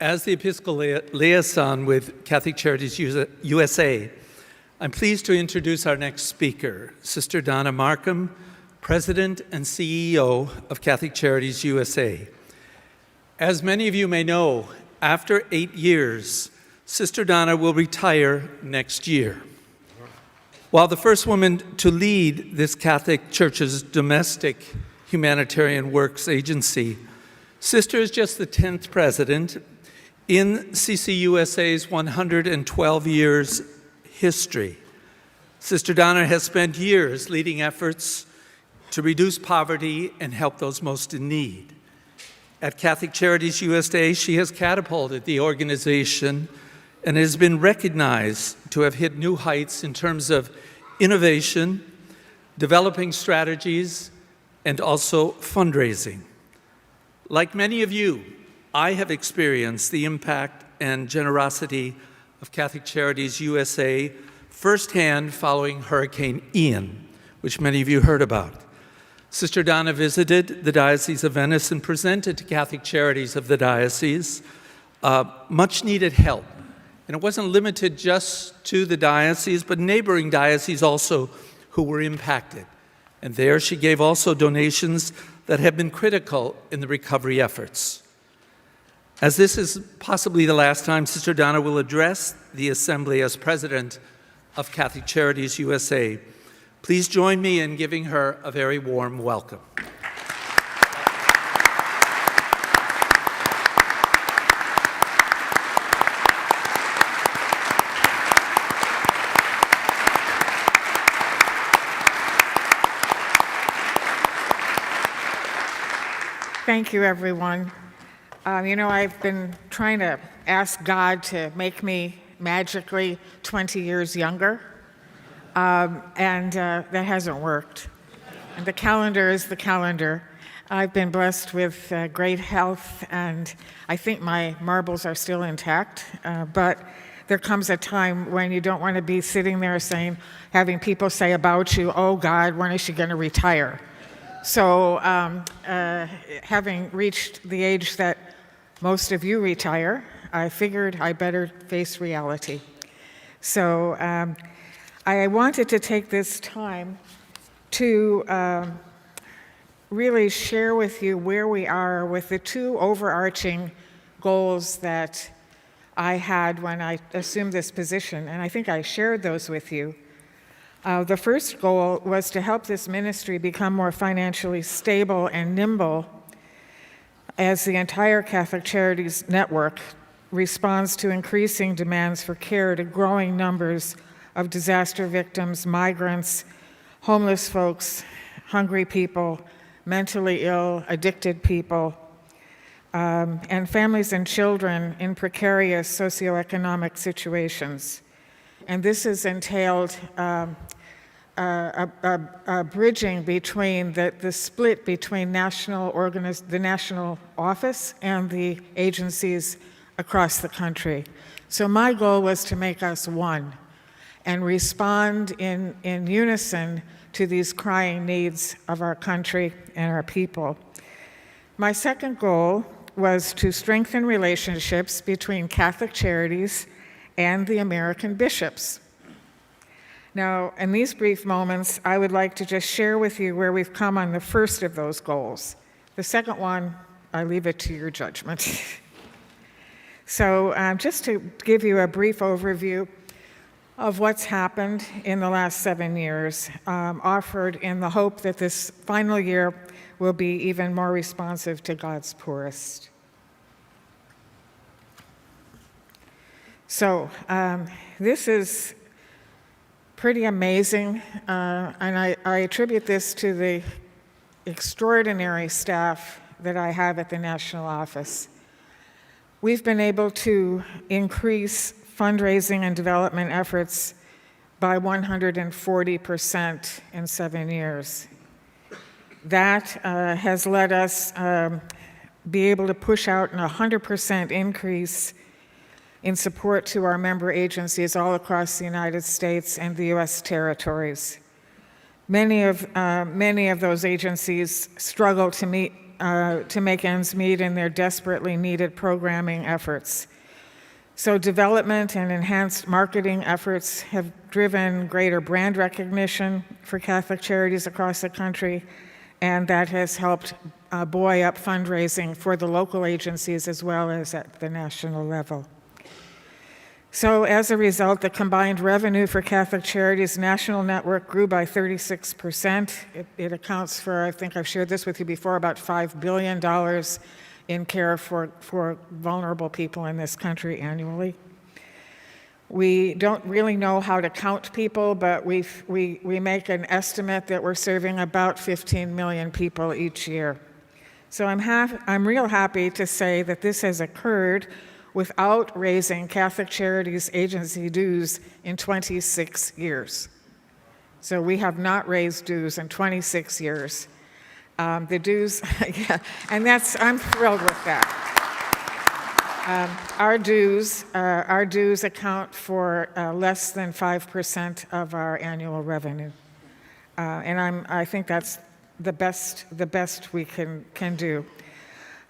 As the Episcopal Liaison with Catholic Charities USA, I'm pleased to introduce our next speaker, Sister Donna Markham, President and CEO of Catholic Charities USA. As many of you may know, after 8 years, Sister Donna will retire next year. While the first woman to lead this Catholic Church's domestic humanitarian works agency, Sister is just the 10th president in CCUSA's 112 years history. Sister Donna has spent years leading efforts to reduce poverty and help those most in need. At Catholic Charities USA, she has catapulted the organization and has been recognized to have hit new heights in terms of innovation, developing strategies, and also fundraising. Like many of you, I have experienced the impact and generosity of Catholic Charities USA firsthand following Hurricane Ian, which many of you heard about. Sister Donna visited the Diocese of Venice and presented to Catholic Charities of the diocese much needed help. And it wasn't limited just to the diocese, but neighboring dioceses also who were impacted. And there she gave also donations that have been critical in the recovery efforts. As this is possibly the last time Sister Donna will address the Assembly as President of Catholic Charities USA, please join me in giving her a very warm welcome. Thank you, everyone. I've been trying to ask God to make me magically 20 years younger, and that hasn't worked. And the calendar is the calendar. I've been blessed with great health, and I think my marbles are still intact, but there comes a time when you don't want to be sitting there having people say about you, "Oh God, when is she going to retire?" So having reached the age that most of you retire, I figured I better face reality. So I wanted to take this time to really share with you where we are with the two overarching goals that I had when I assumed this position, and I think I shared those with you. The first goal was to help this ministry become more financially stable and nimble as the entire Catholic Charities network responds to increasing demands for care to growing numbers of disaster victims, migrants, homeless folks, hungry people, mentally ill, addicted people, and families and children in precarious socioeconomic situations. And this has entailed a bridging between the split between the national office and the agencies across the country. So my goal was to make us one and respond in unison to these crying needs of our country and our people. My second goal was to strengthen relationships between Catholic Charities and the American bishops. Now, in these brief moments, I would like to just share with you where we've come on the first of those goals. The second one, I leave it to your judgment. So just to give you a brief overview of what's happened in the last 7 years, offered in the hope that this final year will be even more responsive to God's poorest. So this is pretty amazing, and I attribute this to the extraordinary staff that I have at the national office. We've been able to increase fundraising and development efforts by 140% in 7 years. That has let us be able to push out an 100% increase in support to our member agencies all across the United States and the U.S. territories. Many of those agencies struggle to meet to make ends meet in their desperately needed programming efforts. So development and enhanced marketing efforts have driven greater brand recognition for Catholic Charities across the country, and that has helped buoy up fundraising for the local agencies as well as at the national level. So as a result, the combined revenue for Catholic Charities national network grew by 36%. It accounts for, I think I've shared this with you before, about $5 billion in care for vulnerable people in this country annually. We don't really know how to count people, but we make an estimate that we're serving about 15 million people each year. So I'm real happy to say that this has occurred without raising Catholic Charities agency dues in 26 years. So we have not raised dues in 26 years. The dues, yeah, and I'm thrilled with that. Our dues account for less than 5% of our annual revenue, and I think that's the best we can do.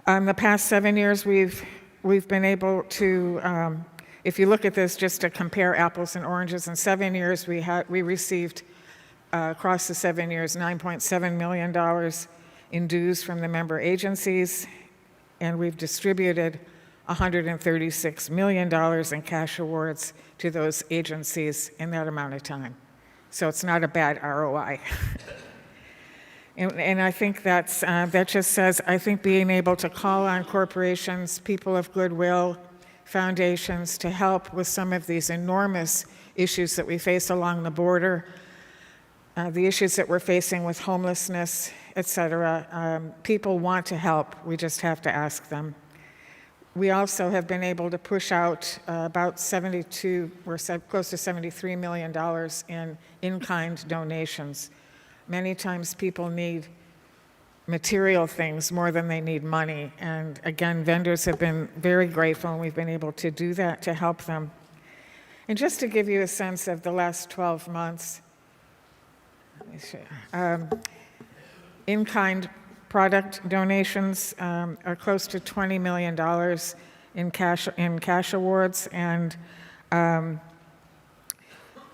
The past 7 years, we've been able to, if you look at this just to compare apples and oranges, in 7 years we received across the 7 years $9.7 million in dues from the member agencies, and we've distributed $136 million in cash awards to those agencies in that amount of time. So it's not a bad ROI. And I think that just says, I think being able to call on corporations, people of goodwill, foundations to help with some of these enormous issues that we face along the border, the issues that we're facing with homelessness, et cetera. People want to help, we just have to ask them. We also have been able to push out about close to $73 million in-kind donations. Many times people need material things more than they need money. And again, vendors have been very grateful, and we've been able to do that to help them. And just to give you a sense of the last 12 months, in-kind product donations are close to $20 million in cash awards, and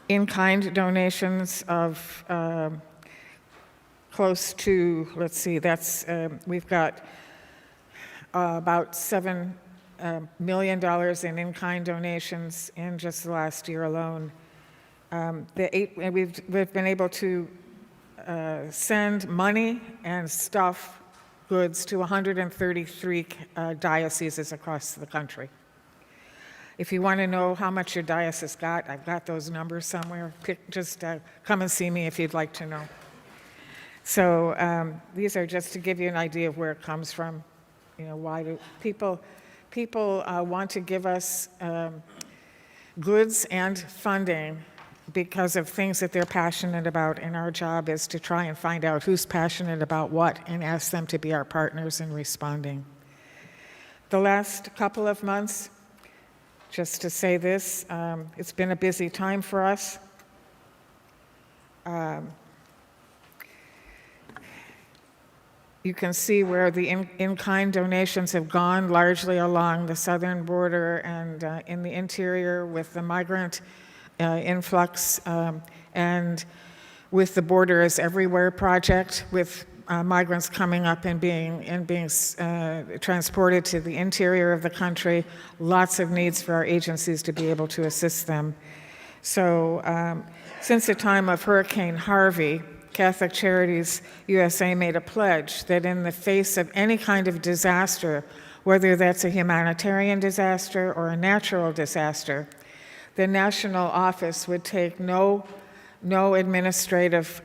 in-kind donations of close to, let's see, we've got about $7 million in in-kind donations in just the last year alone. We've been able to send money and stuff, goods, to 133 dioceses across the country. If you want to know how much your diocese got, I've got those numbers somewhere. Just come and see me if you'd like to know. So these are just to give you an idea of where it comes from. You know, why do people want to give us goods and funding because of things that they're passionate about, and our job is to try and find out who's passionate about what and ask them to be our partners in responding. The last couple of months, just to say this, it's been a busy time for us. You can see where the in-kind donations have gone, largely along the southern border and in the interior with the migrant influx, and with the Border is Everywhere project, with migrants coming up and being transported to the interior of the country. Lots of needs for our agencies to be able to assist them. So since the time of Hurricane Harvey, Catholic Charities USA made a pledge that in the face of any kind of disaster, whether that's a humanitarian disaster or a natural disaster, the national office would take no administrative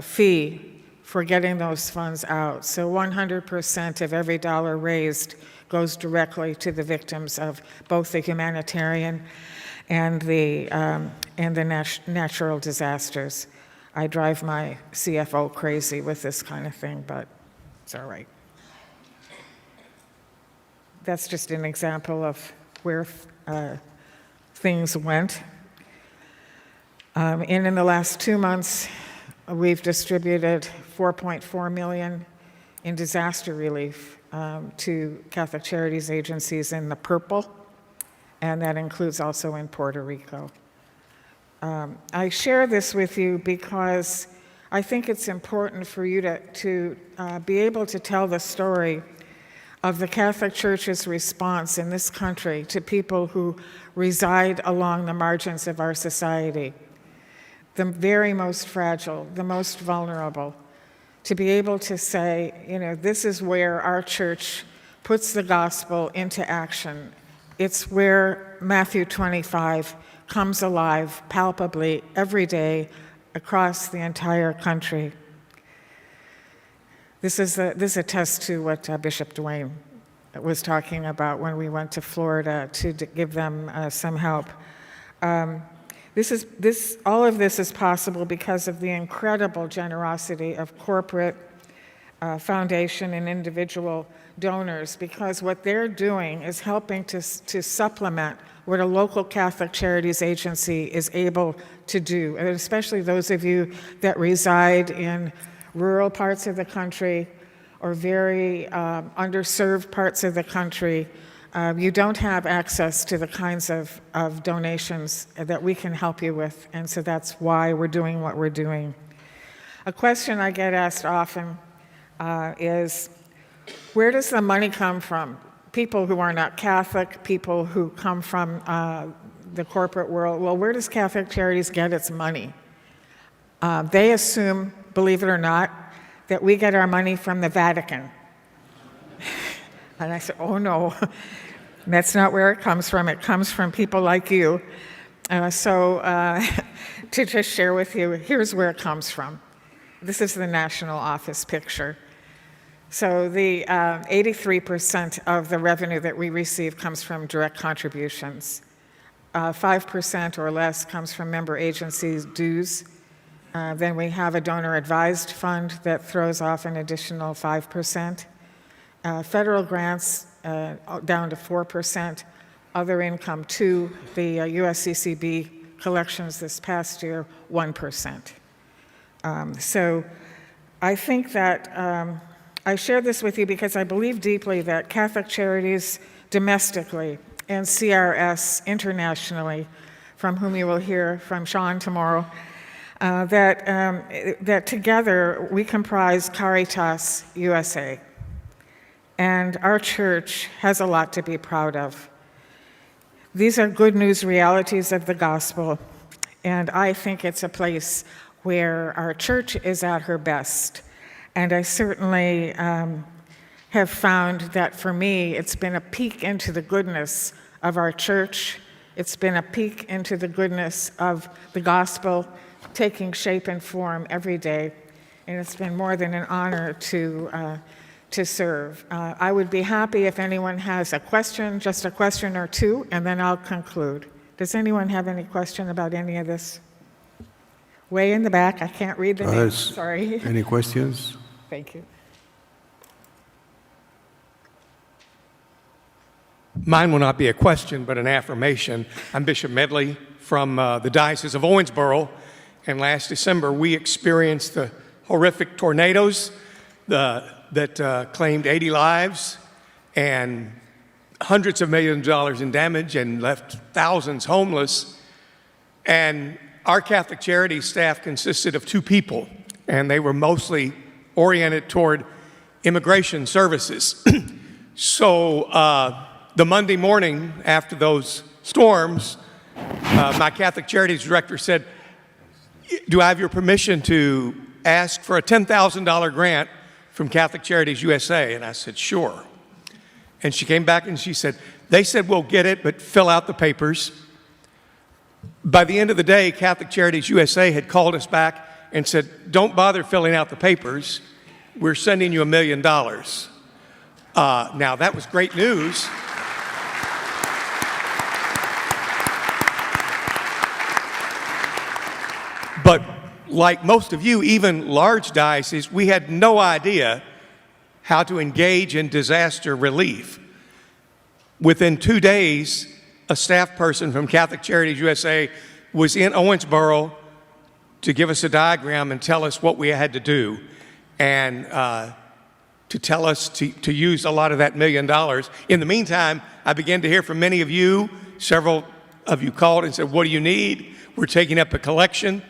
fee for getting those funds out. So 100% of every dollar raised goes directly to the victims of both the humanitarian and the natural disasters. I drive my CFO crazy with this kind of thing, but it's all right. That's just an example of where things went. And in the last 2 months, we've distributed $4.4 million in disaster relief to Catholic Charities agencies in the purple, and that includes also in Puerto Rico. I share this with you because I think it's important for you to be able to tell the story of the Catholic Church's response in this country to people who reside along the margins of our society, the very most fragile, the most vulnerable, to be able to say, you know, this is where our church puts the gospel into action. It's where Matthew 25 comes alive palpably every day across the entire country. This attests to what Bishop Duane was talking about when we went to Florida to give them some help. All of this is possible because of the incredible generosity of corporate, foundation, and individual donors, because what they're doing is helping to supplement what a local Catholic Charities agency is able to do, and especially those of you that reside in rural parts of the country or very underserved parts of the country. You don't have access to the kinds of donations that we can help you with, and so that's why we're doing what we're doing. A question I get asked often is, where does the money come from? People who are not Catholic, people who come from the corporate world. Well, where does Catholic Charities get its money? They assume, believe it or not, that we get our money from the Vatican. And I said, oh no, that's not where it comes from. It comes from people like you. To just share with you, here's where it comes from. This is the national office picture. So the 83% of the revenue that we receive comes from direct contributions. 5% or less comes from member agencies' dues. Then we have a donor-advised fund that throws off an additional 5%. Federal grants down to 4%. Other income, 2%. The USCCB collections this past year, 1%. So I think that I share this with you because I believe deeply that Catholic Charities domestically and CRS internationally, from whom you will hear from Sean tomorrow, that together we comprise Caritas USA. And our church has a lot to be proud of. These are good news realities of the gospel, and I think it's a place where our church is at her best. And I certainly have found that for me, it's been a peek into the goodness of our church. It's been a peek into the goodness of the gospel taking shape and form every day. And it's been more than an honor to serve. I would be happy if anyone has a question, just a question or two, and then I'll conclude. Does anyone have any question about any of this? Way in the back, I can't read the name, sorry. Any questions? Thank you. Mine will not be a question, but an affirmation. I'm Bishop Medley from the Diocese of Owensboro, and last December we experienced the horrific tornadoes that claimed 80 lives and hundreds of millions of dollars in damage and left thousands homeless. And our Catholic Charities staff consisted of 2 people, and they were mostly oriented toward immigration services. So the Monday morning after those storms, my Catholic Charities director said, do I have your permission to ask for a $10,000 grant from Catholic Charities USA? And I said, sure. And she came back and she said, they said we'll get it, but fill out the papers. By the end of the day, Catholic Charities USA had called us back and said, don't bother filling out the papers. We're sending you $1 million. Now, that was great news. But like most of you, even large dioceses, we had no idea how to engage in disaster relief. Within 2 days, a staff person from Catholic Charities USA was in Owensboro to give us a diagram and tell us what we had to do. And to to tell us to use a lot of that $1 million. In the meantime, I began to hear from many of you. Several of you called and said, what do you need? We're taking up a collection.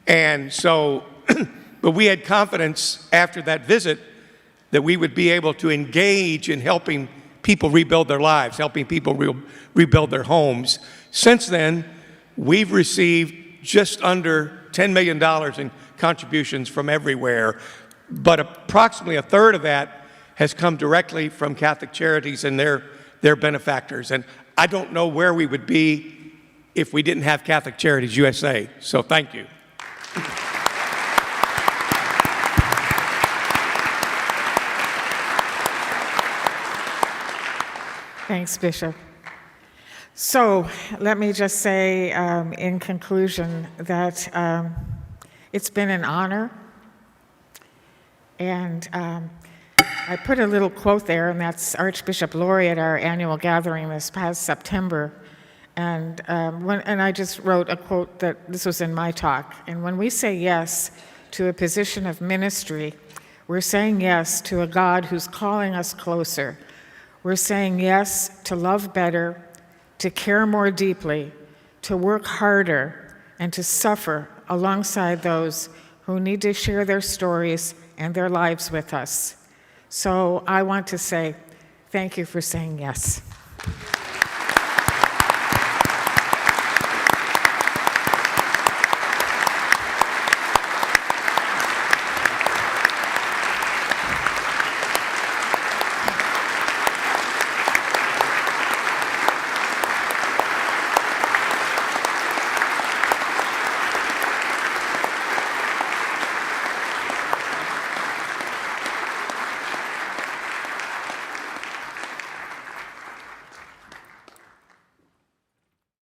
And so, but we had confidence after that visit that we would be able to engage in helping people rebuild their lives, helping people rebuild their homes. Since then, we've received just under $10 million in contributions from everywhere, but approximately a third of that has come directly from Catholic Charities and their benefactors. And I don't know where we would be if we didn't have Catholic Charities USA. So thank you. Thanks, Bishop. So let me just say in conclusion that it's been an honor. And I put a little quote there, and that's Archbishop Laurie at our annual gathering this past September. And I just wrote a quote that this was in my talk. And when we say yes to a position of ministry, we're saying yes to a God who's calling us closer. We're saying yes to love better, to care more deeply, to work harder, and to suffer alongside those who need to share their stories and their lives with us. So I want to say thank you for saying yes.